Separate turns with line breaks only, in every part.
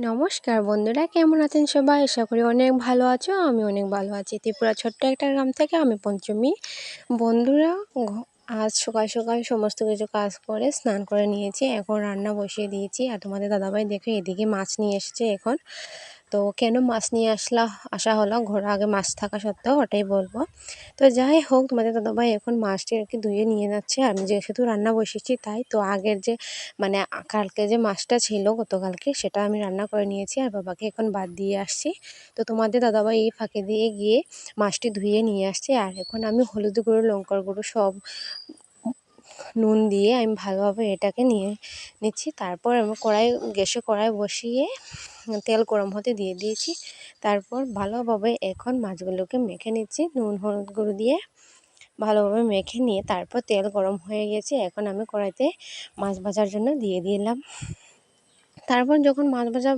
নমস্কার বন্ধুরা, কেমন আছেন সবাই? আশা করি অনেক ভালো আছো। আমি অনেক ভালো আছি। ত্রিপুরা ছোট্ট একটা গ্রাম থেকে আমি পঞ্চমী। বন্ধুরা, আজ সকাল সকাল সমস্ত কিছু কাজ করে স্নান করে নিয়েছি। এখন রান্না বসিয়ে দিয়েছি। আর তোমাদের দাদাভাই দেখো এদিকে মাছ নিয়ে এসেছে এখন। তো কেন মাছ নিয়ে আসা হলো, ঘরে আগে মাছ থাকা সত্ত্বেও ওটাই বলবো। তো যাই হোক, তোমাদের দাদাভাই এখন মাছটি আর কি ধুয়ে নিয়ে যাচ্ছে। আমি যেহেতু রান্না বসেছি তাই তো আগের যে মানে কালকে যে মাছটা ছিল গতকালকে, সেটা আমি রান্না করে নিয়েছি আর বাবাকে এখন বাদ দিয়ে আসছি। তো তোমাদের দাদাভাই এই ফাঁকে দিয়ে গিয়ে মাছটি ধুয়ে নিয়ে আসছে। আর এখন আমি হলুদ গুঁড়ো, লঙ্কার গুঁড়ো সব নুন দিয়ে আমি ভালোভাবে এটাকে নিয়ে নিচ্ছি। তারপর আমি গ্যাসে কড়াই বসিয়ে তেল গরম হতে দিয়ে দিয়েছি। তারপর ভালোভাবে এখন মাছগুলোকে মেখে নিচ্ছি নুন হলুদ গুঁড়ো দিয়ে। ভালোভাবে মেখে নিয়ে তারপর তেল গরম হয়ে গেছে, এখন আমি কড়াইতে মাছ ভাজার জন্য দিয়ে দিলাম। তারপর যখন মাছ ভাজা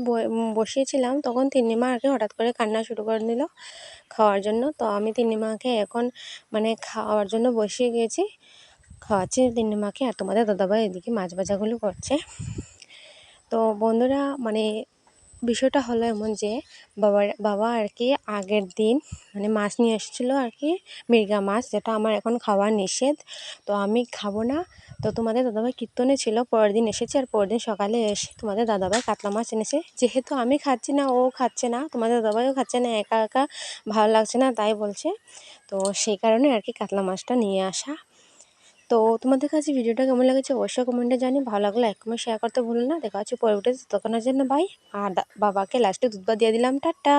বসিয়েছিলাম তখন তিন্নিমা আর কি হঠাৎ করে কান্না শুরু করে দিল খাওয়ার জন্য। তো আমি তিন্নিমাকে এখন খাওয়ার জন্য বসিয়ে গিয়েছি, খাওয়াচ্ছি তিন্নিমাকে। আর তোমাদের দাদাভাই এদিকে মাছ ভাজাগুলো করছে। তো বন্ধুরা, বিষয়টা হলো এমন যে বাবা আর কি আগের দিন মাছ নিয়ে এসেছিলো আর কি, মৃগা মাছ, যেটা আমার এখন খাওয়া নিষেধ। তো আমি খাবো না। তো তোমাদের দাদাভাই কীর্তনে ছিল, পরের দিন এসেছে। আর পরের দিন সকালে এসে তোমাদের দাদাভাই কাতলা মাছ এনেছে। যেহেতু আমি খাচ্ছি না, ও খাচ্ছে না, তোমাদের দাদাভাইও খাচ্ছে না, একা একা ভালো লাগছে না তাই বলছে। তো সেই কারণে আর কি কাতলা মাছটা নিয়ে আসা। তো তোমাদের কাছে ভিডিওটা কেমন লেগেছে অবশ্যই কমেন্টে জানি। ভালো লাগলে লাইক কমেন্ট শেয়ার করতে ভুলো না। দেখা হচ্ছে পরবর্তীতে, ততক্ষণের জন্য বাই। আর বাবাকে লাস্টে দুধ দিয়ে দিলাম। টাটা।